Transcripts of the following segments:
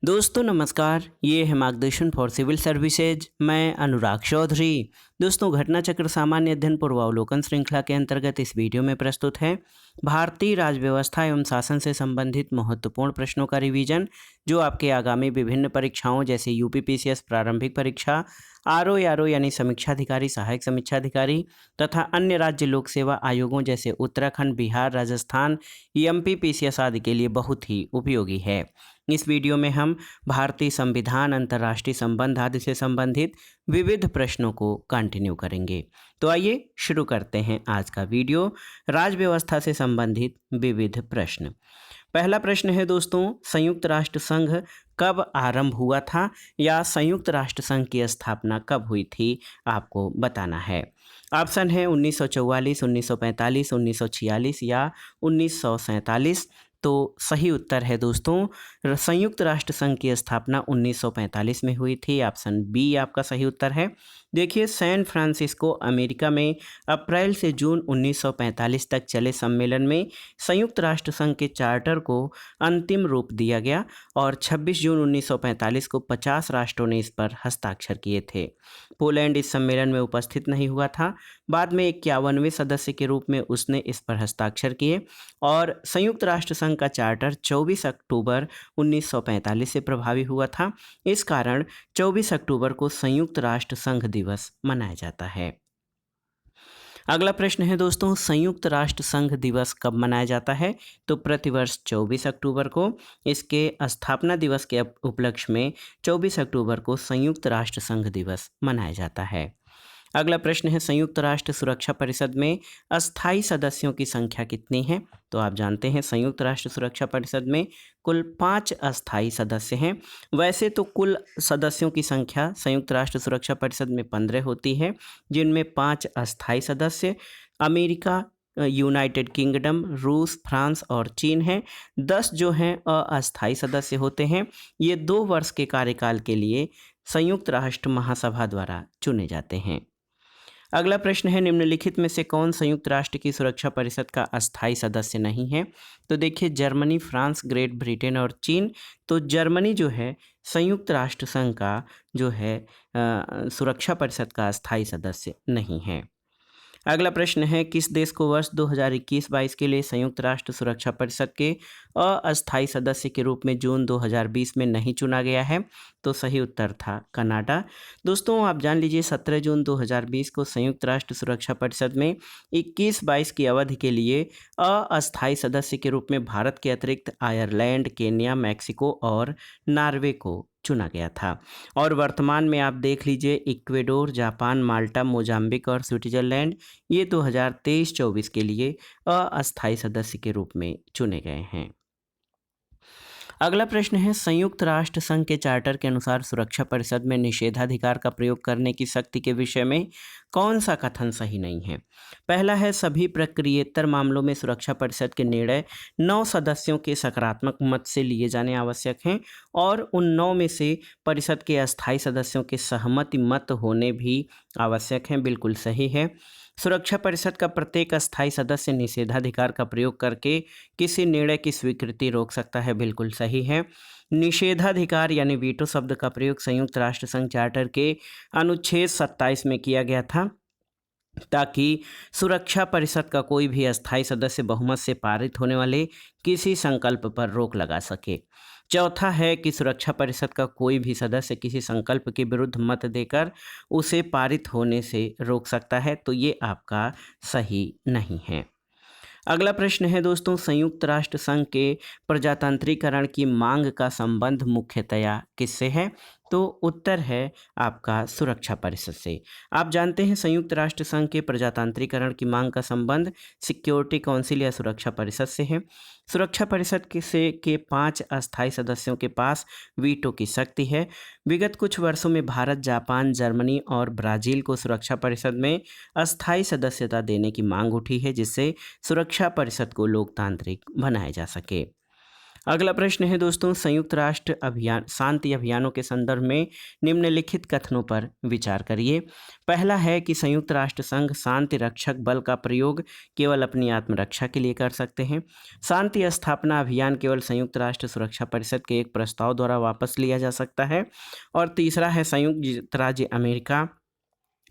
दोस्तों नमस्कार, ये है मार्गदर्शन फॉर सिविल सर्विसेज। मैं अनुराग चौधरी। दोस्तों, घटना चक्र सामान्य अध्ययन पूर्वावलोकन श्रृंखला के अंतर्गत इस वीडियो में प्रस्तुत है भारतीय राज्य व्यवस्था एवं शासन से संबंधित महत्वपूर्ण प्रश्नों का रिवीजन, जो आपके आगामी विभिन्न परीक्षाओं जैसे यूपीपीसीएस प्रारंभिक परीक्षा, आरओ यानी समीक्षाधिकारी, सहायक समीक्षाधिकारी तथा अन्य राज्य लोक सेवा आयोगों जैसे उत्तराखंड, बिहार, राजस्थान, एमपीपीसीएस आदि के लिए बहुत ही उपयोगी है। इस वीडियो में हम भारतीय संविधान, अंतर्राष्ट्रीय संबंध आदि से संबंधित विविध प्रश्नों को कंटिन्यू करेंगे। तो आइए शुरू करते हैं आज का वीडियो। राज्य व्यवस्था से संबंधित विविध प्रश्न। पहला प्रश्न है दोस्तों, संयुक्त राष्ट्र संघ कब आरंभ हुआ था या संयुक्त राष्ट्र संघ की स्थापना कब हुई थी, आपको बताना है। ऑप्शन है 1944, 1945, 1946 या 1947। तो सही उत्तर है दोस्तों, संयुक्त राष्ट्र संघ की स्थापना 1945 में हुई थी। ऑप्शन बी आपका सही उत्तर है। देखिए, सैन फ्रांसिस्को अमेरिका में अप्रैल से जून 1945 तक चले सम्मेलन में संयुक्त राष्ट्र संघ के चार्टर को अंतिम रूप दिया गया और 26 जून 1945 को 50 राष्ट्रों ने इस पर हस्ताक्षर किए थे। पोलैंड इस सम्मेलन में उपस्थित नहीं हुआ था। बाद में 51वें सदस्य के रूप में उसने इस पर हस्ताक्षर किए और संयुक्त राष्ट्र संघ का चार्टर 24 अक्टूबर 1945 से प्रभावी हुआ था। इस कारण 24 अक्टूबर को संयुक्त राष्ट्र संघ दिवस मनाया जाता है। अगला प्रश्न है दोस्तों, संयुक्त राष्ट्र संघ दिवस कब मनाया जाता है? तो प्रतिवर्ष 24 अक्टूबर को। इसके स्थापना दिवस के उपलक्ष्य में 24 अक्टूबर को संयुक्त राष्ट्र संघ दिवस मनाया जाता है। अगला प्रश्न है, संयुक्त राष्ट्र सुरक्षा परिषद में अस्थायी सदस्यों की संख्या कितनी है? तो आप जानते हैं संयुक्त राष्ट्र सुरक्षा परिषद में कुल 5 अस्थायी सदस्य हैं। वैसे तो कुल सदस्यों की संख्या संयुक्त राष्ट्र सुरक्षा परिषद में 15 होती है, जिनमें 5 अस्थायी सदस्य अमेरिका, यूनाइटेड किंगडम, रूस, फ्रांस और चीन हैं। 10 जो हैं अस्थायी सदस्य होते हैं। ये 2 वर्ष के कार्यकाल के लिए संयुक्त राष्ट्र महासभा द्वारा चुने जाते हैं। अगला प्रश्न है, निम्नलिखित में से कौन संयुक्त राष्ट्र की सुरक्षा परिषद का अस्थायी सदस्य नहीं है? तो देखिए, जर्मनी, फ्रांस, ग्रेट ब्रिटेन और चीन। तो जर्मनी जो है संयुक्त राष्ट्र संघ का जो है सुरक्षा परिषद का अस्थायी सदस्य नहीं है। अगला प्रश्न है, किस देश को वर्ष 2021-22 के लिए संयुक्त राष्ट्र सुरक्षा परिषद के अस्थायी सदस्य के रूप में जून 2020 में नहीं चुना गया है? तो सही उत्तर था कनाडा। दोस्तों, आप जान लीजिए 17 जून 2020 को संयुक्त राष्ट्र सुरक्षा परिषद में 21-22 की अवधि के लिए अस्थायी सदस्य के रूप में भारत के अतिरिक्त आयरलैंड, केन्या, मैक्सिको और नॉर्वे को चुना गया था। और वर्तमान में आप देख लीजिए, इक्वेडोर, जापान, माल्टा, मोजाम्बिक और स्विट्जरलैंड ये 2023-24 के लिए अस्थायी सदस्य के रूप में चुने गए हैं। अगला प्रश्न है, संयुक्त राष्ट्र संघ के चार्टर के अनुसार सुरक्षा परिषद में निषेधाधिकार का प्रयोग करने की शक्ति के विषय में कौन सा कथन सही नहीं है? पहला है, सभी प्रक्रियेतर मामलों में सुरक्षा परिषद के निर्णय 9 सदस्यों के सकारात्मक मत से लिए जाने आवश्यक हैं और उन 9 में से परिषद के अस्थायी सदस्यों के सहमति मत होने भी आवश्यक हैं। बिल्कुल सही है। सुरक्षा परिषद का प्रत्येक अस्थायी सदस्य निषेधाधिकार का प्रयोग करके किसी निर्णय की स्वीकृति रोक सकता है। बिल्कुल सही है। निषेधाधिकार यानी वीटो शब्द का प्रयोग संयुक्त राष्ट्र संघ चार्टर के अनुच्छेद 27 में किया गया था, ताकि सुरक्षा परिषद का कोई भी अस्थायी सदस्य बहुमत से पारित होने वाले किसी संकल्प पर रोक लगा सके। चौथा है कि सुरक्षा परिषद का कोई भी सदस्य किसी संकल्प के विरुद्ध मत देकर उसे पारित होने से रोक सकता है। तो ये आपका सही नहीं है। अगला प्रश्न है दोस्तों, संयुक्त राष्ट्र संघ के प्रजातंत्रीकरण की मांग का संबंध मुख्यतया किससे है? तो उत्तर है आपका सुरक्षा परिषद से। आप जानते हैं संयुक्त राष्ट्र संघ के प्रजातंत्रीकरण की मांग का संबंध सिक्योरिटी काउंसिल या सुरक्षा परिषद से है। सुरक्षा परिषद के 5 अस्थायी सदस्यों के पास वीटो की शक्ति है। विगत कुछ वर्षों में भारत, जापान, जर्मनी और ब्राज़ील को सुरक्षा परिषद में अस्थायी सदस्यता देने की मांग उठी है, जिससे सुरक्षा परिषद को लोकतांत्रिक बनाया जा सके। अगला प्रश्न है दोस्तों, संयुक्त राष्ट्र अभियान शांति अभियानों के संदर्भ में निम्नलिखित कथनों पर विचार करिए। पहला है कि संयुक्त राष्ट्र संघ शांति रक्षक बल का प्रयोग केवल अपनी आत्मरक्षा के लिए कर सकते हैं। शांति स्थापना अभियान केवल संयुक्त राष्ट्र सुरक्षा परिषद के एक प्रस्ताव द्वारा वापस लिया जा सकता है। और तीसरा है, संयुक्त राज्य अमेरिका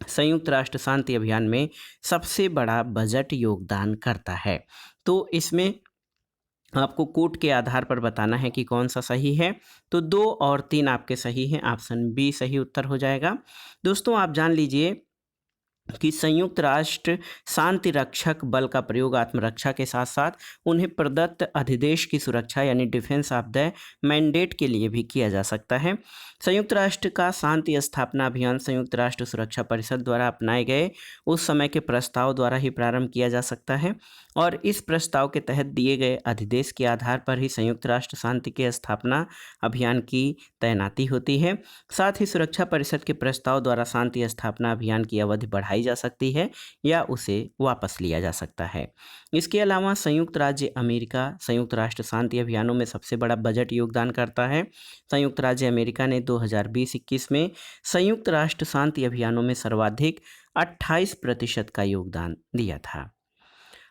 संयुक्त राष्ट्र शांति अभियान में सबसे बड़ा बजट योगदान करता है। तो इसमें आपको कोट के आधार पर बताना है कि कौन सा सही है। तो 2 और 3 आपके सही हैं, ऑप्शन बी सही उत्तर हो जाएगा। दोस्तों आप जान लीजिए कि संयुक्त राष्ट्र शांति रक्षक बल का प्रयोग आत्मरक्षा के साथ साथ उन्हें प्रदत्त अधिदेश की सुरक्षा यानी डिफेंस ऑफ द मैंडेट के लिए भी किया जा सकता है। संयुक्त राष्ट्र का शांति स्थापना अभियान संयुक्त राष्ट्र सुरक्षा परिषद द्वारा अपनाए गए उस समय के प्रस्ताव द्वारा ही प्रारंभ किया जा सकता है और इस प्रस्ताव के तहत दिए गए अधिदेश के आधार पर ही संयुक्त राष्ट्र शांति के स्थापना अभियान की तैनाती होती है। साथ ही सुरक्षा परिषद के प्रस्ताव द्वारा शांति स्थापना अभियान की अवधि बढ़ाई जा सकती है या उसे वापस लिया जा सकता है। इसके अलावा संयुक्त राज्य अमेरिका संयुक्त राष्ट्र शांति अभियानों में सबसे बड़ा बजट योगदान करता है। संयुक्त राज्य अमेरिका ने 2020-21 में संयुक्त राष्ट्र शांति अभियानों में सर्वाधिक 28% का योगदान दिया था।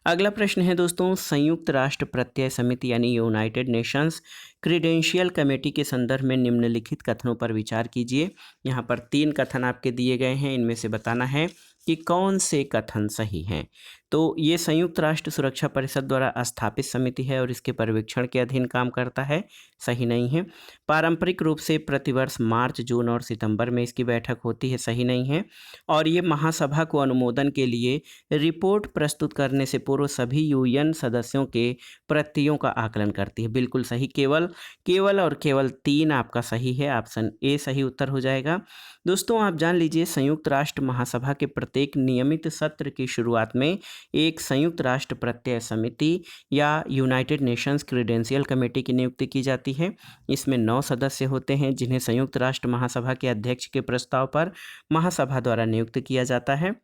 अगला प्रश्न है दोस्तों, संयुक्त राष्ट्र प्रत्यय समिति यानी यूनाइटेड नेशंस क्रीडेंशियल कमेटी के संदर्भ में निम्नलिखित कथनों पर विचार कीजिए। यहाँ पर 3 कथन आपके दिए गए हैं, इनमें से बताना है कि कौन से कथन सही हैं। तो ये संयुक्त राष्ट्र सुरक्षा परिषद द्वारा स्थापित समिति है और इसके पर्यवेक्षण के अधीन काम करता है, सही नहीं है। पारंपरिक रूप से प्रतिवर्ष मार्च, जून और सितंबर में इसकी बैठक होती है, सही नहीं है। और ये महासभा को अनुमोदन के लिए रिपोर्ट प्रस्तुत करने से पूर्व सभी यूएन सदस्यों के प्रतियों का आकलन करती है, बिल्कुल सही। केवल और केवल 3 आपका सही है, ऑप्शन ए सही उत्तर हो जाएगा। दोस्तों आप जान लीजिए संयुक्त राष्ट्र महासभा के प्रत्येक नियमित सत्र की शुरुआत में एक संयुक्त राष्ट्र प्रत्यय समिति या यूनाइटेड नेशंस क्रीडेंशियल कमेटी की नियुक्ति की जाती है। इसमें 9 सदस्य होते हैं जिन्हें संयुक्त राष्ट्र महासभा के अध्यक्ष के प्रस्ताव पर महासभा द्वारा नियुक्त किया जाता है।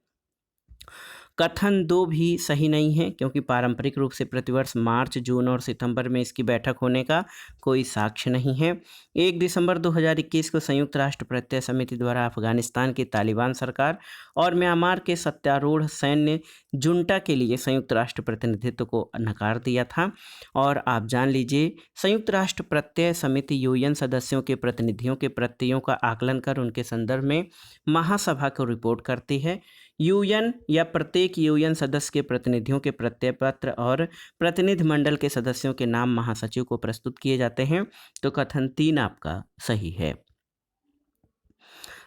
कथन 2 भी सही नहीं है क्योंकि पारंपरिक रूप से प्रतिवर्ष मार्च, जून और सितंबर में इसकी बैठक होने का कोई साक्ष्य नहीं है। 1 दिसंबर 2021 को संयुक्त राष्ट्र प्रत्यय समिति द्वारा अफगानिस्तान की तालिबान सरकार और म्यांमार के सत्तारूढ़ सैन्य जुंटा के लिए संयुक्त राष्ट्र प्रतिनिधित्व को नकार दिया था। और आप जान लीजिए संयुक्त राष्ट्र प्रत्यय समिति यूएन सदस्यों के प्रतिनिधियों के प्रत्ययों का आकलन कर उनके संदर्भ में महासभा को रिपोर्ट करती है। यूएन या प्रत्येक यूएन सदस्य के प्रतिनिधियों के प्रत्यय पत्र और प्रतिनिधि मंडल के सदस्यों के नाम महासचिव को प्रस्तुत किए जाते हैं। तो कथन 3 आपका सही है।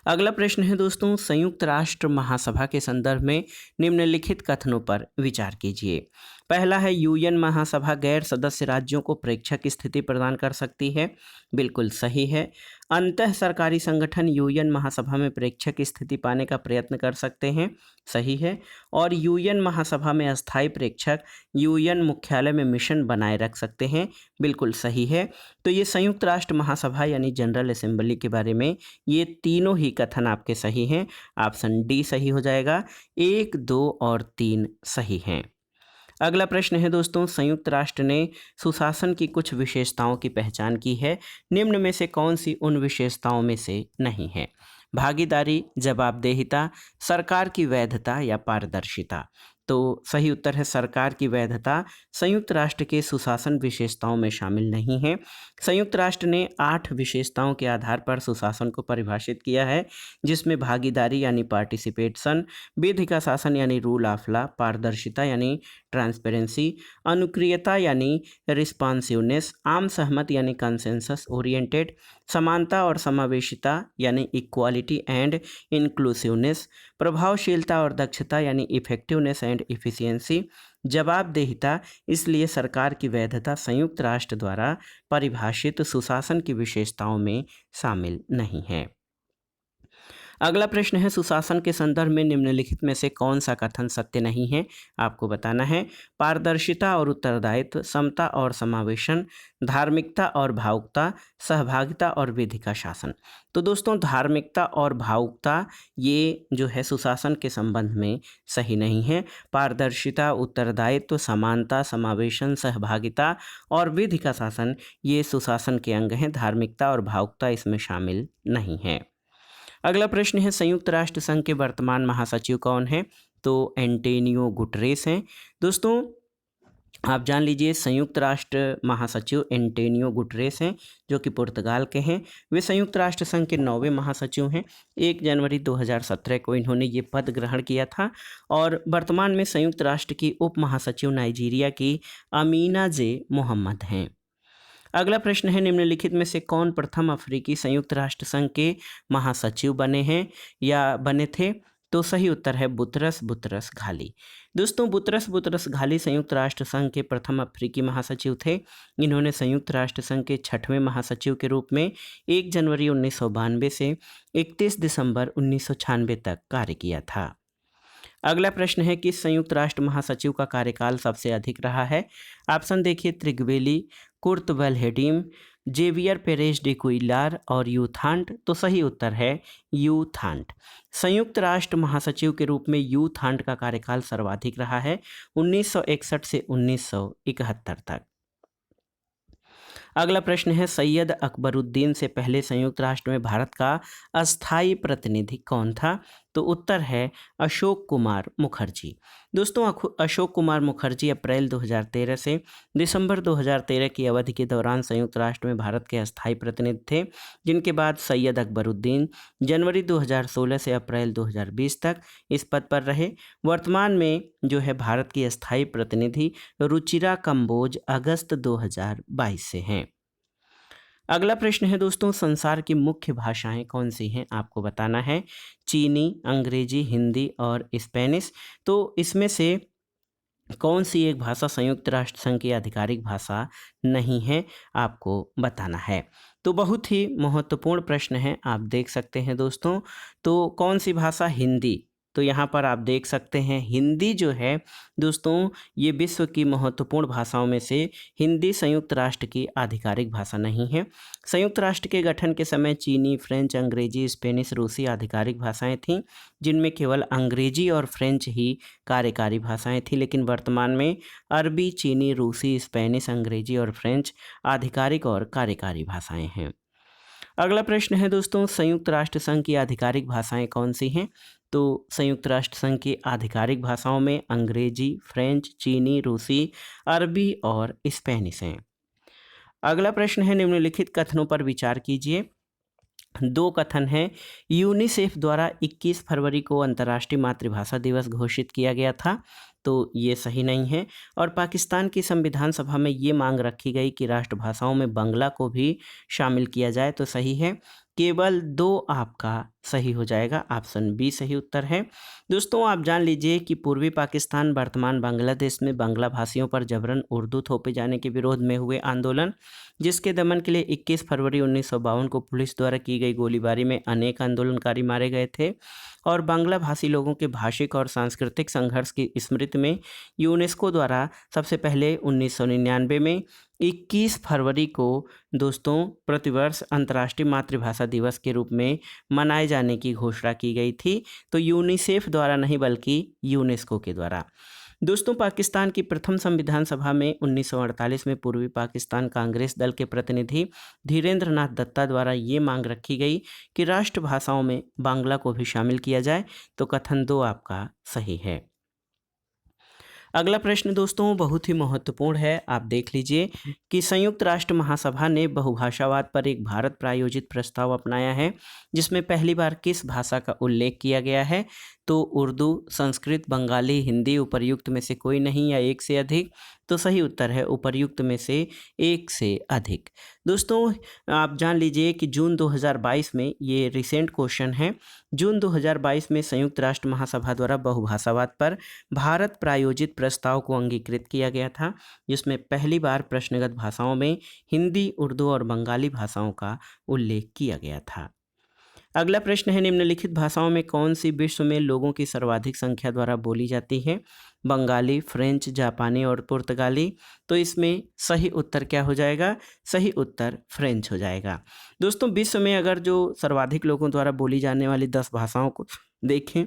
अगला प्रश्न है दोस्तों, संयुक्त राष्ट्र महासभा के संदर्भ में निम्नलिखित कथनों पर विचार कीजिए। पहला है, यूएन महासभा गैर सदस्य राज्यों को प्रेक्षक की स्थिति प्रदान कर सकती है, बिल्कुल सही है। अंतः सरकारी संगठन यूएन महासभा में प्रेक्षक की स्थिति पाने का प्रयत्न कर सकते हैं, सही है। और यूएन महासभा में अस्थायी प्रेक्षक यूएन मुख्यालय में मिशन बनाए रख सकते हैं, बिल्कुल सही है। तो ये संयुक्त राष्ट्र महासभा यानी जनरल असेंबली के बारे में ये तीनों ही कथन आपके सही हैं, ऑप्शन डी सही हो जाएगा। 1, 2 और 3 सही हैं। अगला प्रश्न है दोस्तों, संयुक्त राष्ट्र ने सुशासन की कुछ विशेषताओं की पहचान की है, निम्न में से कौन सी उन विशेषताओं में से नहीं है? भागीदारी, जवाबदेहिता, सरकार की वैधता या पारदर्शिता। तो सही उत्तर है सरकार की वैधता संयुक्त राष्ट्र के सुशासन विशेषताओं में शामिल नहीं है। संयुक्त राष्ट्र ने 8 विशेषताओं के आधार पर सुशासन को परिभाषित किया है, जिसमें भागीदारी यानी पार्टिसिपेशन, विधि का शासन यानी रूल ऑफ लॉ, पारदर्शिता यानी ट्रांसपेरेंसी, अनुक्रियता यानी रिस्पॉन्सिवनेस, आम सहमत यानी कंसेंसस ओरिएंटेड, समानता और समावेशिता यानी इक्वालिटी एंड इंक्लूसिवनेस, प्रभावशीलता और दक्षता यानी इफेक्टिवनेस एंड इफिशियंसी, जवाबदेहिता, इसलिए सरकार की वैधता संयुक्त राष्ट्र द्वारा परिभाषित सुशासन की विशेषताओं में शामिल नहीं है। अगला प्रश्न है, सुशासन के संदर्भ में निम्नलिखित में से कौन सा कथन सत्य नहीं है, आपको बताना है। पारदर्शिता और उत्तरदायित्व, समता और समावेशन, धार्मिकता और भावुकता, सहभागिता और विधि का शासन। तो दोस्तों धार्मिकता और भावुकता ये जो है सुशासन के संबंध में सही नहीं है। पारदर्शिता, उत्तरदायित्व, समानता, समावेशन, सहभागिता और विधि का शासन ये सुशासन के अंग हैं। धार्मिकता और भावुकता इसमें शामिल नहीं है। अगला प्रश्न है, संयुक्त राष्ट्र संघ के वर्तमान महासचिव कौन है? तो एंटोनियो गुटरेस हैं। दोस्तों आप जान लीजिए, संयुक्त राष्ट्र महासचिव एंटोनियो गुटरेस हैं जो कि पुर्तगाल के हैं। वे संयुक्त राष्ट्र संघ के 9वें महासचिव हैं। 1 जनवरी 2017 को इन्होंने ये पद ग्रहण किया था और वर्तमान में संयुक्त राष्ट्र की उप महासचिव नाइजीरिया की अमीना जे मोहम्मद हैं। अगला प्रश्न है, निम्नलिखित में से कौन प्रथम अफ्रीकी संयुक्त राष्ट्र संघ के महासचिव बने हैं या बने थे? तो सही उत्तर है बुतरस घाली। दोस्तों बुतरस घाली संयुक्त राष्ट्र संघ के प्रथम अफ्रीकी महासचिव थे। इन्होंने संयुक्त राष्ट्र संघ के 6वें महासचिव के रूप में 1 जनवरी 1992 से 31 दिसंबर 1996 तक कार्य किया था। अगला प्रश्न है, किस संयुक्त राष्ट्र महासचिव का कार्यकाल सबसे अधिक रहा है? ऑप्शन देखिए, त्रिगवेली, कुर्ट वेल्हेडिम, जेवियर पेरेज डी कुइलार और यू थांट। तो सही उत्तर है यू थांट। संयुक्त राष्ट्र महासचिव के रूप में यू थांट का कार्यकाल सर्वाधिक रहा है, 1961 से 1971 तक। अगला प्रश्न है, सैयद अकबरुद्दीन से पहले संयुक्त राष्ट्र में भारत का अस्थायी प्रतिनिधि कौन था? तो उत्तर है अशोक कुमार मुखर्जी। दोस्तों अशोक कुमार मुखर्जी अप्रैल 2013 से दिसंबर 2013 की अवधि के दौरान संयुक्त राष्ट्र में भारत के अस्थायी प्रतिनिधि थे, जिनके बाद सैयद अकबरुद्दीन जनवरी 2016 से अप्रैल 2020 तक इस पद पर रहे। वर्तमान में जो है भारत की अस्थायी प्रतिनिधि रुचिरा कंबोज अगस्त 2022 से हैं। अगला प्रश्न है दोस्तों, संसार की मुख्य भाषाएं कौन सी हैं, आपको बताना है। चीनी, अंग्रेजी, हिंदी और स्पेनिश। तो इसमें से कौन सी एक भाषा संयुक्त राष्ट्र संघ की आधिकारिक भाषा नहीं है, आपको बताना है। तो बहुत ही महत्वपूर्ण प्रश्न है, आप देख सकते हैं दोस्तों। तो कौन सी भाषा? हिंदी। तो यहाँ पर आप देख सकते हैं हिंदी जो है दोस्तों ये विश्व की महत्वपूर्ण भाषाओं में से हिंदी संयुक्त राष्ट्र की आधिकारिक भाषा नहीं है। संयुक्त राष्ट्र के गठन के समय चीनी, फ्रेंच, अंग्रेजी, स्पेनिश, रूसी आधिकारिक भाषाएं थीं, जिनमें केवल अंग्रेजी और फ्रेंच ही कार्यकारी भाषाएं थीं, लेकिन वर्तमान में अरबी, चीनी, रूसी, स्पेनिश, अंग्रेजी और फ्रेंच आधिकारिक और कार्यकारी भाषाएं हैं। अगला प्रश्न है दोस्तों, संयुक्त राष्ट्र संघ की आधिकारिक भाषाएं कौन सी हैं? तो संयुक्त राष्ट्र संघ की आधिकारिक भाषाओं में अंग्रेजी, फ्रेंच, चीनी, रूसी, अरबी और स्पेनिश हैं। अगला प्रश्न है, निम्नलिखित कथनों पर विचार कीजिए। 2 कथन हैं। यूनिसेफ द्वारा 21 फरवरी को अंतर्राष्ट्रीय मातृभाषा दिवस घोषित किया गया था, तो ये सही नहीं है। और पाकिस्तान की संविधान सभा में ये मांग रखी गई कि राष्ट्रभाषाओं में बांग्ला को भी शामिल किया जाए, तो सही है। केवल 2 आपका सही हो जाएगा, ऑप्शन बी सही उत्तर है। दोस्तों आप जान लीजिए कि पूर्वी पाकिस्तान वर्तमान बांग्लादेश में बांग्ला भाषियों पर जबरन उर्दू थोपे जाने के विरोध में हुए आंदोलन, जिसके दमन के लिए 21 फरवरी 1952 को पुलिस द्वारा की गई गोलीबारी में अनेक आंदोलनकारी मारे गए थे। और बांग्ला भाषी लोगों के भाषिक और सांस्कृतिक संघर्ष की स्मृति में यूनेस्को द्वारा सबसे पहले 1999 में 21 फरवरी को दोस्तों प्रतिवर्ष अंतर्राष्ट्रीय मातृभाषा दिवस के रूप में मनाए जाने की घोषणा की गई थी। तो यूनिसेफ द्वारा नहीं बल्कि यूनेस्को के द्वारा। दोस्तों पाकिस्तान की प्रथम संविधान सभा में 1948 में पूर्वी पाकिस्तान कांग्रेस दल के प्रतिनिधि धीरेन्द्र नाथ दत्ता द्वारा ये मांग रखी गई कि राष्ट्रभाषाओं में बांग्ला को भी शामिल किया जाए, तो कथन 2 आपका सही है। अगला प्रश्न दोस्तों बहुत ही महत्वपूर्ण है, आप देख लीजिए कि संयुक्त राष्ट्र महासभा ने बहुभाषावाद पर एक भारत प्रायोजित प्रस्ताव अपनाया है, जिसमें पहली बार किस भाषा का उल्लेख किया गया है? तो उर्दू, संस्कृत, बंगाली, हिंदी, उपर्युक्त में से कोई नहीं या एक से अधिक? तो सही उत्तर है उपर्युक्त में से एक से अधिक। दोस्तों आप जान लीजिए कि जून 2022 में ये रिसेंट क्वेश्चन है, जून 2022 में संयुक्त राष्ट्र महासभा द्वारा बहुभाषावाद पर भारत प्रायोजित प्रस्ताव को अंगीकृत किया गया था, जिसमें पहली बार प्रश्नगत भाषाओं में हिंदी, उर्दू और बंगाली भाषाओं का उल्लेख किया गया था। अगला प्रश्न है, निम्नलिखित भाषाओं में कौन सी विश्व में लोगों की सर्वाधिक संख्या द्वारा बोली जाती है? बंगाली, फ्रेंच, जापानी और पुर्तगाली। तो इसमें सही उत्तर क्या हो जाएगा? सही उत्तर फ्रेंच हो जाएगा। दोस्तों, विश्व में अगर जो सर्वाधिक लोगों द्वारा बोली जाने वाली 10 भाषाओं को देखें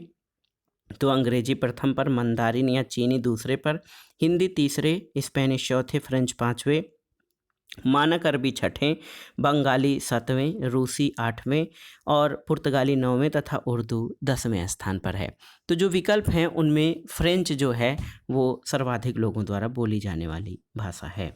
तो अंग्रेजी प्रथम पर, मंदारिन या चीनी दूसरे पर, हिंदी तीसरे, स्पेनिश चौथे, फ्रेंच पाँचवें, मानक अरबी छठें, बंगाली सातवें, रूसी आठवें और पुर्तगाली नौवें तथा उर्दू 10वें स्थान पर है। तो जो विकल्प हैं उनमें फ्रेंच जो है वो सर्वाधिक लोगों द्वारा बोली जाने वाली भाषा है।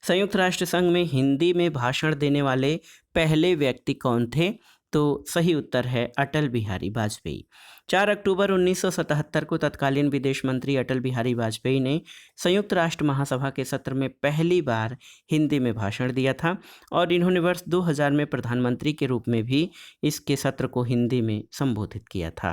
संयुक्त राष्ट्र संघ में हिंदी में भाषण देने वाले पहले व्यक्ति कौन थे? तो सही उत्तर है अटल बिहारी वाजपेयी। 4 अक्टूबर 1977 को तत्कालीन विदेश मंत्री अटल बिहारी वाजपेयी ने संयुक्त राष्ट्र महासभा के सत्र में पहली बार हिंदी में भाषण दिया था और इन्होंने वर्ष 2000 में प्रधानमंत्री के रूप में भी इसके सत्र को हिंदी में संबोधित किया था।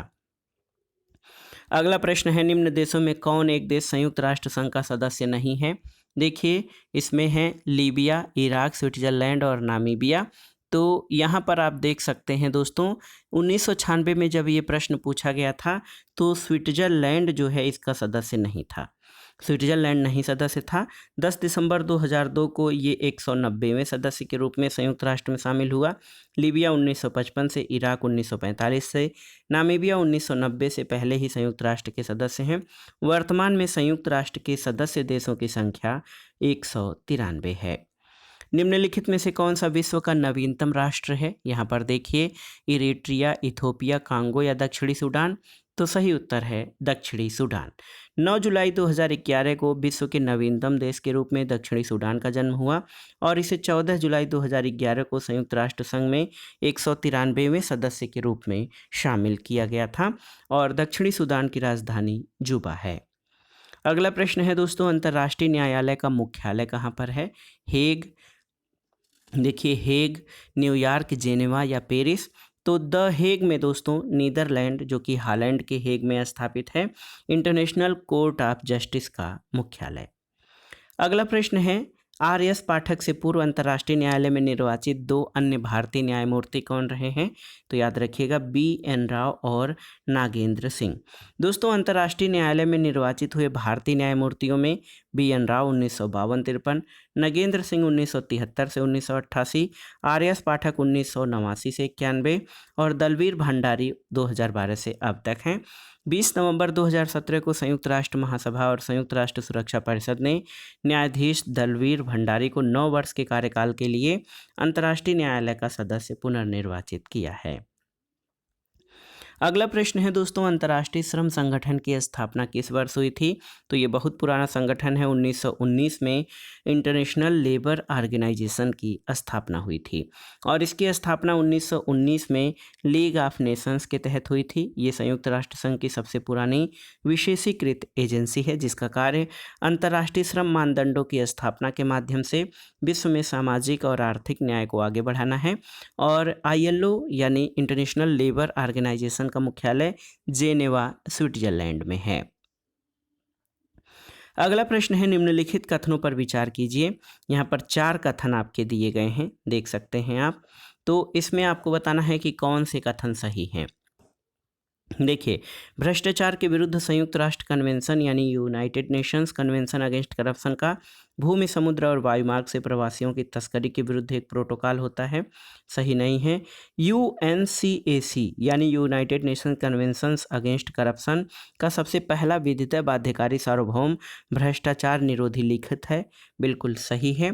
अगला प्रश्न है, निम्न देशों में कौन एक देश संयुक्त राष्ट्र संघ का सदस्य नहीं है? देखिए, इसमें है लीबिया, इराक, स्विट्जरलैंड और नामीबिया। तो यहाँ पर आप देख सकते हैं दोस्तों, 1996 में जब ये प्रश्न पूछा गया था तो स्विट्जरलैंड जो है इसका सदस्य नहीं था। स्विट्जरलैंड नहीं सदस्य था। 10 दिसंबर 2002 को ये 190वें सदस्य के रूप में संयुक्त राष्ट्र में शामिल हुआ। लीबिया 1955 से, इराक 1945 से, नामीबिया 1990 से पहले ही संयुक्त राष्ट्र के सदस्य हैं। वर्तमान में संयुक्त राष्ट्र के सदस्य देशों की संख्या 193 है। निम्नलिखित में से कौन सा विश्व का नवीनतम राष्ट्र है? यहाँ पर देखिए, इरिट्रिया, इथोपिया, कांगो या दक्षिणी सूडान। तो सही उत्तर है दक्षिणी सूडान। 9 जुलाई 2011 को विश्व के नवीनतम देश के रूप में दक्षिणी सूडान का जन्म हुआ और इसे 14 जुलाई 2011 को संयुक्त राष्ट्र संघ में 193वें सदस्य के रूप में शामिल किया गया था और दक्षिणी सूडान की राजधानी जुबा है। अगला प्रश्न है दोस्तों, अंतर्राष्ट्रीय न्यायालय का मुख्यालय कहाँ पर है? हेग, देखिए हेग, न्यूयॉर्क, जेनेवा या पेरिस। तो द हेग में दोस्तों नीदरलैंड जो कि हॉलैंड के हेग में स्थापित है इंटरनेशनल कोर्ट ऑफ जस्टिस का मुख्यालय। अगला प्रश्न है, आर.एस. पाठक से पूर्व अंतर्राष्ट्रीय न्यायालय में निर्वाचित 2 अन्य भारतीय न्यायमूर्ति कौन रहे हैं? तो याद रखिएगा, B.N. राव और नागेंद्र सिंह। दोस्तों, अंतर्राष्ट्रीय न्यायालय में निर्वाचित हुए भारतीय न्यायमूर्तियों में B.N. राव 1952-53, नागेंद्र सिंह 1973 से 1988, आर.एस. पाठक 1989 से 91 और दलवीर भंडारी 2012 से अब तक हैं। 20 नवंबर 2017 को संयुक्त राष्ट्र महासभा और संयुक्त राष्ट्र सुरक्षा परिषद ने न्यायाधीश दलवीर भंडारी को 9 वर्ष के कार्यकाल के लिए अंतर्राष्ट्रीय न्यायालय का सदस्य पुनर्निर्वाचित किया है। अगला प्रश्न है दोस्तों, अंतर्राष्ट्रीय श्रम संगठन की स्थापना किस वर्ष हुई थी? तो ये बहुत पुराना संगठन है। 1919 में इंटरनेशनल लेबर ऑर्गेनाइजेशन की स्थापना हुई थी और इसकी स्थापना 1919 में लीग ऑफ नेशंस के तहत हुई थी। ये संयुक्त राष्ट्र संघ की सबसे पुरानी विशेषीकृत एजेंसी है जिसका कार्य अंतर्राष्ट्रीय श्रम मानदंडों की स्थापना के माध्यम से विश्व में सामाजिक और आर्थिक न्याय को आगे बढ़ाना है। और ILO यानी इंटरनेशनल लेबर ऑर्गेनाइजेशन का मुख्यालय जेनेवा, स्विट्जरलैंड में है। अगला प्रश्न है, निम्नलिखित कथनों पर विचार कीजिए। यहाँ पर 4 कथन आपके दिए गए हैं, देख सकते हैं आप। तो इसमें आपको बताना है कि कौन से कथन सही हैं। देखिए, भ्रष्टाचार के विरुद्ध संयुक्त राष्ट्र कन्वेंशन यानी United Nations convention against corruption का भूमि, समुद्र और वायुमार्ग से प्रवासियों की तस्करी के विरुद्ध एक प्रोटोकॉल होता है। सही नहीं है। UNCAC यानी United Nations conventions against corruption का सबसे पहला विधित बाध्यकारी सार्वभौम भ्रष्टाचार निरोधी लिखित है, बिल्कुल सही है।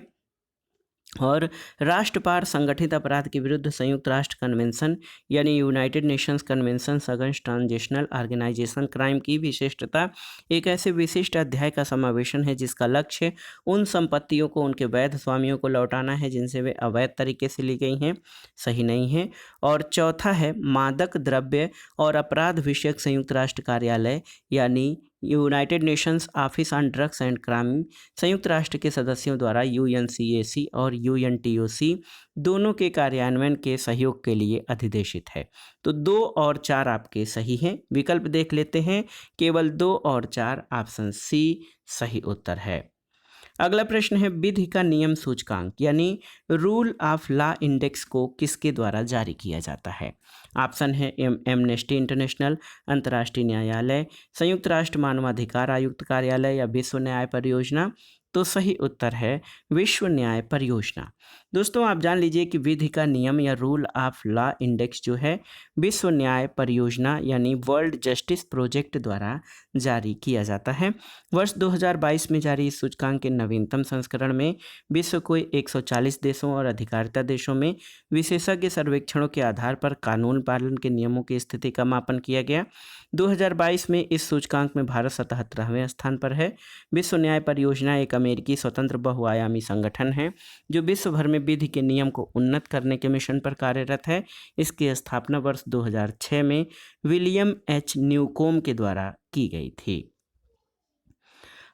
और राष्ट्रपार संगठित अपराध के विरुद्ध संयुक्त राष्ट्र कन्वेंशन यानी United Nations convention against transnational organization crime की विशिष्टता एक ऐसे विशिष्ट अध्याय का समावेशन है जिसका लक्ष्य उन संपत्तियों को उनके वैध स्वामियों को लौटाना है जिनसे वे अवैध तरीके से ली गई हैं। सही नहीं है। और चौथा है मादक द्रव्य और अपराध विषयक संयुक्त राष्ट्र कार्यालय यानी United Nations office on drugs and crime संयुक्त राष्ट्र के सदस्यों द्वारा UNCAC और UNTOC दोनों के कार्यान्वयन के सहयोग के लिए अधिदेशित है। तो 2 और 4 आपके सही हैं। विकल्प देख लेते हैं, केवल 2 और 4, ऑप्शन C सही उत्तर है। अगला प्रश्न है विधि का नियम सूचकांक यानी रूल ऑफ लॉ इंडेक्स को किसके द्वारा जारी किया जाता है? ऑप्शन है एमनेस्टी इंटरनेशनल, अंतर्राष्ट्रीय न्यायालय, संयुक्त राष्ट्र मानवाधिकार आयुक्त कार्यालय या विश्व न्याय परियोजना। तो सही उत्तर है विश्व न्याय परियोजना। दोस्तों आप जान लीजिए कि विधि का नियम या रूल ऑफ लॉ इंडेक्स जो है विश्व न्याय परियोजना यानी वर्ल्ड जस्टिस प्रोजेक्ट द्वारा जारी किया जाता है। वर्ष 2022 में जारी इस सूचकांक के नवीनतम संस्करण में विश्व के 140 देशों और अधिकारिता देशों में विशेषज्ञ सर्वेक्षणों के आधार पर कानून पालन के नियमों की स्थिति का मापन किया गया। 2022 में इस सूचकांक में भारत 77वें स्थान पर है। विश्व न्याय परियोजना एक अमेरिकी स्वतंत्र बहुआयामी संगठन है जो विश्व भर में विधि के नियम को उन्नत करने के मिशन पर कार्यरत है। इसकी स्थापना वर्ष 2006 में विलियम एच न्यूकोम के द्वारा की गई थी।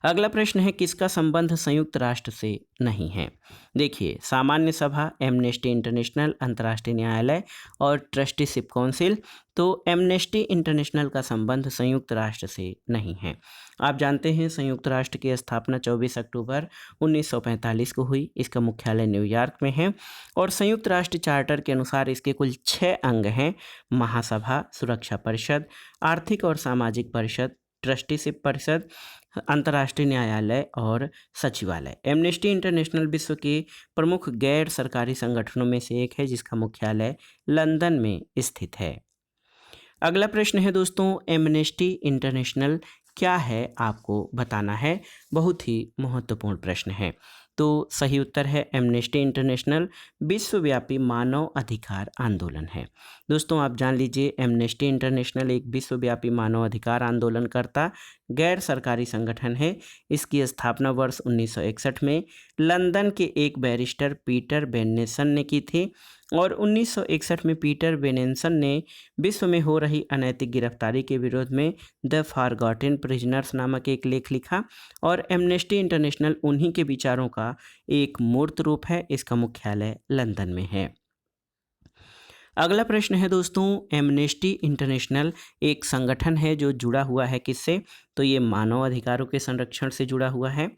अगला प्रश्न है किसका संबंध संयुक्त राष्ट्र से नहीं है? देखिए सामान्य सभा, एमनेस्टी इंटरनेशनल, अंतर्राष्ट्रीय न्यायालय और ट्रस्टीशिप काउंसिल। तो एमनेस्टी इंटरनेशनल का संबंध संयुक्त राष्ट्र से नहीं है। आप जानते हैं संयुक्त राष्ट्र की स्थापना 24 अक्टूबर 1945 को हुई। इसका मुख्यालय न्यूयॉर्क में है और संयुक्त राष्ट्र चार्टर के अनुसार इसके कुल 6 अंग हैं: महासभा, सुरक्षा परिषद, आर्थिक और सामाजिक परिषद, ट्रस्टीशिप परिषद, अंतर्राष्ट्रीय न्यायालय और सचिवालय। एमनेस्टी इंटरनेशनल विश्व के प्रमुख गैर सरकारी संगठनों में से एक है जिसका मुख्यालय लंदन में स्थित है। अगला प्रश्न है दोस्तों एमनेस्टी इंटरनेशनल क्या है आपको बताना है। बहुत ही महत्वपूर्ण प्रश्न है। तो सही उत्तर है एमनेस्टी इंटरनेशनल विश्वव्यापी मानव अधिकार आंदोलन है। दोस्तों आप जान लीजिए एमनेस्टी इंटरनेशनल एक विश्वव्यापी मानव अधिकार आंदोलनकर्ता गैर सरकारी संगठन है। इसकी स्थापना वर्ष 1961 में लंदन के एक बैरिस्टर पीटर बेनेसन ने की थी और 1961 में पीटर बेनेसन ने विश्व में हो रही अनैतिक गिरफ्तारी के विरोध में द फॉरगॉटन प्रिजनर्स नामक एक लेख लिखा और एमनेस्टी इंटरनेशनल उन्हीं के विचारों का एक मूर्त रूप है। इसका मुख्यालय लंदन में है। अगला प्रश्न है दोस्तों एमनेस्टी इंटरनेशनल एक संगठन है जो जुड़ा हुआ है किससे? तो ये मानव अधिकारों के संरक्षण से जुड़ा हुआ है।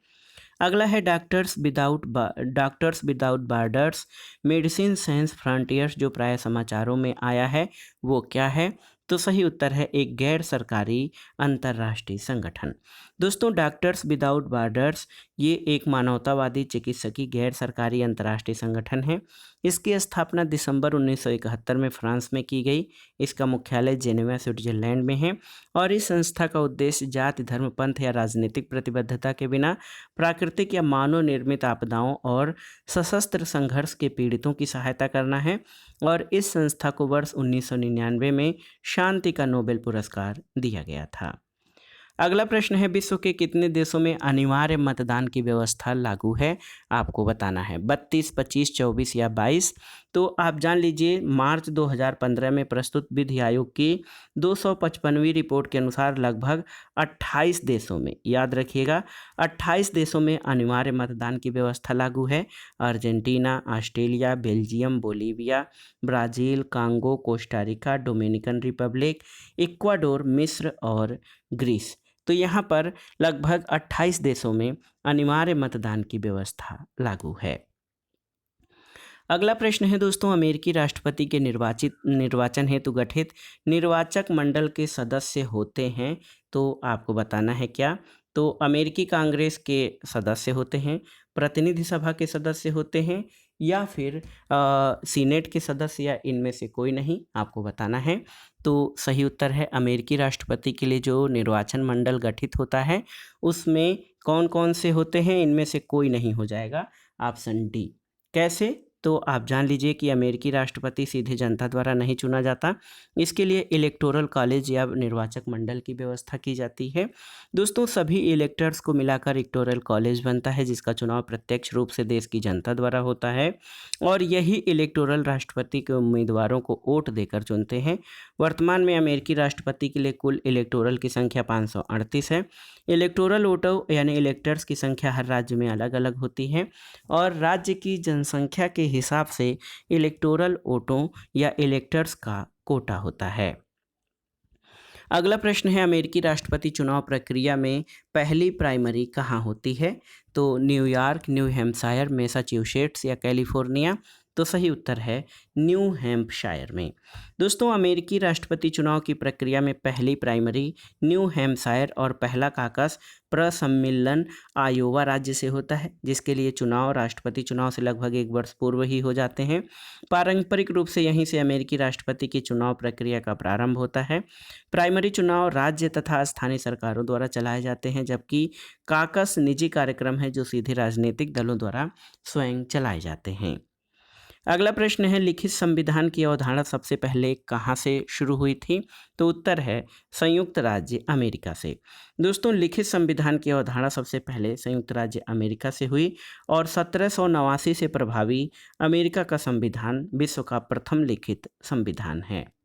अगला है doctors without borders medicine science frontiers जो प्राय समाचारों में आया है वो क्या है? तो सही उत्तर है एक गैर सरकारी अंतर्राष्ट्रीय संगठन। दोस्तों डॉक्टर्स विदाउट बॉर्डर्स ये एक मानवतावादी चिकित्सकीय गैर सरकारी अंतर्राष्ट्रीय संगठन है। इसकी स्थापना दिसंबर 1971 में फ्रांस में की गई। इसका मुख्यालय जेनेवा स्विट्जरलैंड में है और इस संस्था का उद्देश्य जाति, धर्म, पंथ या राजनीतिक प्रतिबद्धता के बिना प्राकृतिक या मानव निर्मित आपदाओं और सशस्त्र संघर्ष के पीड़ितों की सहायता करना है और इस संस्था को वर्ष 1999 में शांति का नोबेल पुरस्कार दिया गया था। अगला प्रश्न है विश्व के कितने देशों में अनिवार्य मतदान की व्यवस्था लागू है? आपको बताना है 32, 25, 24 या 22। तो आप जान लीजिए मार्च 2015 में प्रस्तुत विधि आयोग की 255वीं रिपोर्ट के अनुसार लगभग 28 देशों में, याद रखिएगा 28 देशों में अनिवार्य मतदान की व्यवस्था लागू है। Argentina, Australia, Belgium, Bolivia, Brazil, Congo, Costa Rica, Dominican Republic, Ecuador, मिस्र और ग्रीस। तो यहाँ पर लगभग 28 देशों में अनिवार्य मतदान की व्यवस्था लागू है। अगला प्रश्न है दोस्तों अमेरिकी राष्ट्रपति के निर्वाचन हेतु गठित निर्वाचक मंडल के सदस्य होते हैं। तो आपको बताना है क्या? तो अमेरिकी कांग्रेस के सदस्य होते हैं, प्रतिनिधि सभा के सदस्य होते हैं या फिर सीनेट के सदस्य या इनमें से कोई नहीं, आपको बताना है। तो सही उत्तर है अमेरिकी राष्ट्रपति के लिए जो निर्वाचन मंडल गठित होता है उसमें कौन कौन से होते हैं? इनमें से कोई नहीं हो जाएगा, ऑप्शन डी। कैसे? तो आप जान लीजिए कि अमेरिकी राष्ट्रपति सीधे जनता द्वारा नहीं चुना जाता। इसके लिए इलेक्टोरल कॉलेज या निर्वाचक मंडल की व्यवस्था की जाती है। दोस्तों सभी इलेक्टर्स को मिलाकर इलेक्टोरल कॉलेज बनता है जिसका चुनाव प्रत्यक्ष रूप से देश की जनता द्वारा होता है और यही इलेक्टोरल राष्ट्रपति के उम्मीदवारों को वोट देकर चुनते हैं। वर्तमान में अमेरिकी राष्ट्रपति के लिए कुल इलेक्टोरल की संख्या 538 है। इलेक्टोरल वोटर यानी इलेक्टर्स की संख्या हर राज्य में अलग अलग होती है और राज्य की जनसंख्या के हिसाब से इलेक्टोरल वोटों या इलेक्टर्स का कोटा होता है। अगला प्रश्न है अमेरिकी राष्ट्रपति चुनाव प्रक्रिया में पहली प्राइमरी कहाँ होती है? तो न्यूयॉर्क, न्यू हैम्पशायर, मैसाchusetts या कैलिफोर्निया? तो सही उत्तर है न्यू हैम्पशायर में। दोस्तों, अमेरिकी राष्ट्रपति चुनाव की प्रक्रिया में पहली प्राइमरी न्यू हैम्पशायर और पहला काकस प्रसम्मिलन आयोवा राज्य से होता है, जिसके लिए चुनाव राष्ट्रपति चुनाव से लगभग 1 वर्ष पूर्व ही हो जाते हैं। पारंपरिक रूप से यहीं से अमेरिकी राष्ट्रपति की चुनाव प्रक्रिया का प्रारंभ होता है। प्राइमरी चुनाव राज्य तथा स्थानीय सरकारों द्वारा चलाए जाते हैं, जबकि काकस निजी कार्यक्रम है जो सीधे राजनीतिक दलों द्वारा स्वयं चलाए जाते हैं। अगला प्रश्न है, लिखित संविधान की अवधारणा सबसे पहले कहाँ से शुरू हुई थी? तो उत्तर है संयुक्त राज्य अमेरिका से। दोस्तों, लिखित संविधान की अवधारणा सबसे पहले संयुक्त राज्य अमेरिका से हुई और 1789 से प्रभावी अमेरिका का संविधान विश्व का प्रथम लिखित संविधान है।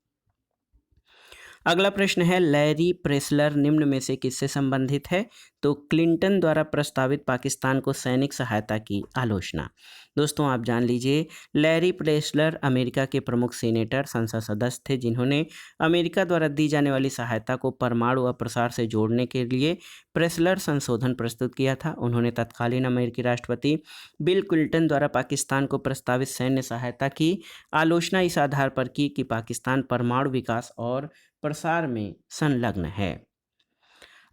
अगला प्रश्न है, लैरी प्रेसलर निम्न में से किससे संबंधित है? तो क्लिंटन द्वारा प्रस्तावित पाकिस्तान को सैनिक सहायता की आलोचना। दोस्तों, आप जान लीजिए, लैरी प्रेसलर अमेरिका के प्रमुख सीनेटर संसद सदस्य थे, जिन्होंने अमेरिका द्वारा दी जाने वाली सहायता को परमाणु अप्रसार से जोड़ने के लिए प्रेसलर संशोधन प्रस्तुत किया था। उन्होंने तत्कालीन अमेरिकी राष्ट्रपति बिल क्लिंटन द्वारा पाकिस्तान को प्रस्तावित सैन्य सहायता की आलोचना इस आधार पर की कि पाकिस्तान परमाणु विकास और प्रसार में संलग्न है।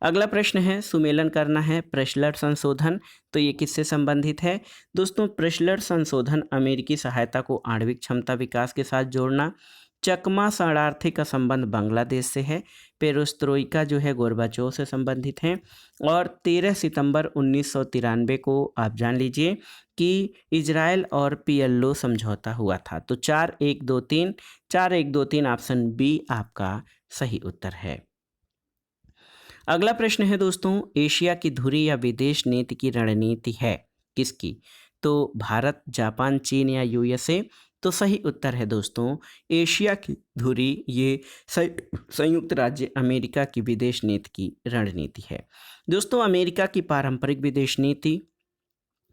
अगला प्रश्न है, सुमेलन करना है प्रेसलर संशोधन, तो ये किससे संबंधित है? दोस्तों, प्रेसलर संशोधन अमेरिकी सहायता को आणविक क्षमता विकास के साथ जोड़ना, चकमा शरणार्थी का संबंध बांग्लादेश से है, पेरोस्त्रोइका जो है गोरबाचोव से संबंधित है, और 13 सितंबर 1993 को आप जान लीजिए कि इजराइल और पीएलओ समझौता हुआ था। तो 4-1-2-3 ऑप्शन बी आपका सही उत्तर है। अगला प्रश्न है दोस्तों, एशिया की धुरी या विदेश नीति की रणनीति है किसकी? तो भारत, जापान, चीन या यूएसए? तो सही उत्तर है दोस्तों एशिया की धुरी, ये संयुक्त राज्य अमेरिका की विदेश नीति की रणनीति है। दोस्तों, अमेरिका की पारंपरिक विदेश नीति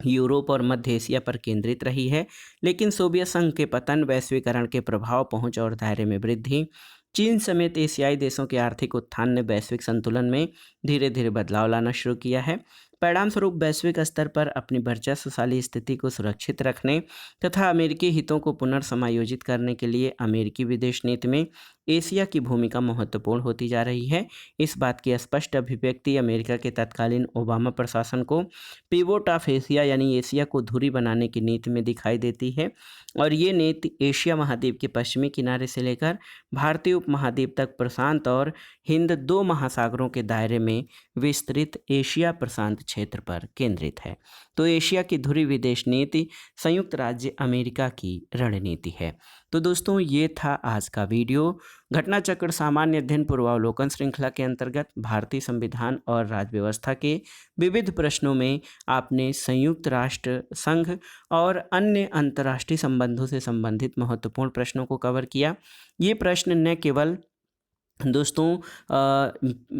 यूरोप और मध्य एशिया पर केंद्रित रही है, लेकिन सोवियत संघ के पतन, वैश्वीकरण के प्रभाव, पहुंच और दायरे में वृद्धि, चीन समेत एशियाई देशों के आर्थिक उत्थान ने वैश्विक संतुलन में धीरे धीरे बदलाव लाना शुरू किया है। परिणामस्वरूप वैश्विक स्तर पर अपनी वर्चस्वशाली स्थिति को सुरक्षित रखने तथा अमेरिकी हितों को पुनर्समायोजित करने के लिए अमेरिकी विदेश नीति में एशिया की भूमिका महत्वपूर्ण होती जा रही है। इस बात की स्पष्ट अभिव्यक्ति अमेरिका के तत्कालीन ओबामा प्रशासन को पिवोट ऑफ एशिया यानी एशिया को धुरी बनाने की नीति में दिखाई देती है, और ये नीति एशिया महाद्वीप के पश्चिमी किनारे से लेकर भारतीय उपमहाद्वीप तक प्रशांत और हिंद 2 महासागरों के दायरे में विस्तृत एशिया प्रशांत क्षेत्र पर केंद्रित है। तो एशिया की धुरी विदेश नीति संयुक्त राज्य अमेरिका की रणनीति है। तो दोस्तों, ये था आज का वीडियो। घटना चक्र सामान्य अध्ययन पूर्वावलोकन श्रृंखला के अंतर्गत भारतीय संविधान और राज्य व्यवस्था के विविध प्रश्नों में आपने संयुक्त राष्ट्र संघ और अन्य अंतर्राष्ट्रीय संबंधों से संबंधित महत्वपूर्ण प्रश्नों को कवर किया। ये प्रश्न न केवल दोस्तों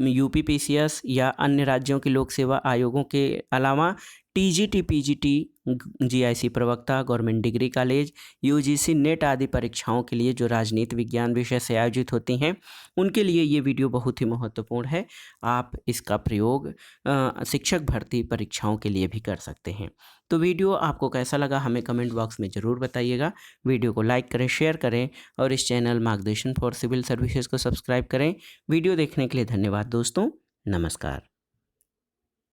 यूपीपीसीएस या अन्य राज्यों के लोक सेवा आयोगों के अलावा टीजीटी, पीजीटी, जीआईसी प्रवक्ता, government degree college, UGC, net आदि परीक्षाओं के लिए जो राजनीति विज्ञान विषय से आयोजित होती हैं, उनके लिए ये वीडियो बहुत ही महत्वपूर्ण है। आप इसका प्रयोग शिक्षक भर्ती परीक्षाओं के लिए भी कर सकते हैं। तो वीडियो आपको कैसा लगा हमें कमेंट बॉक्स में ज़रूर बताइएगा। वीडियो को लाइक करें, शेयर करें और इस चैनल मार्गदर्शन फॉर सिविल सर्विसेज को सब्सक्राइब करें। वीडियो देखने के लिए धन्यवाद दोस्तों। नमस्कार।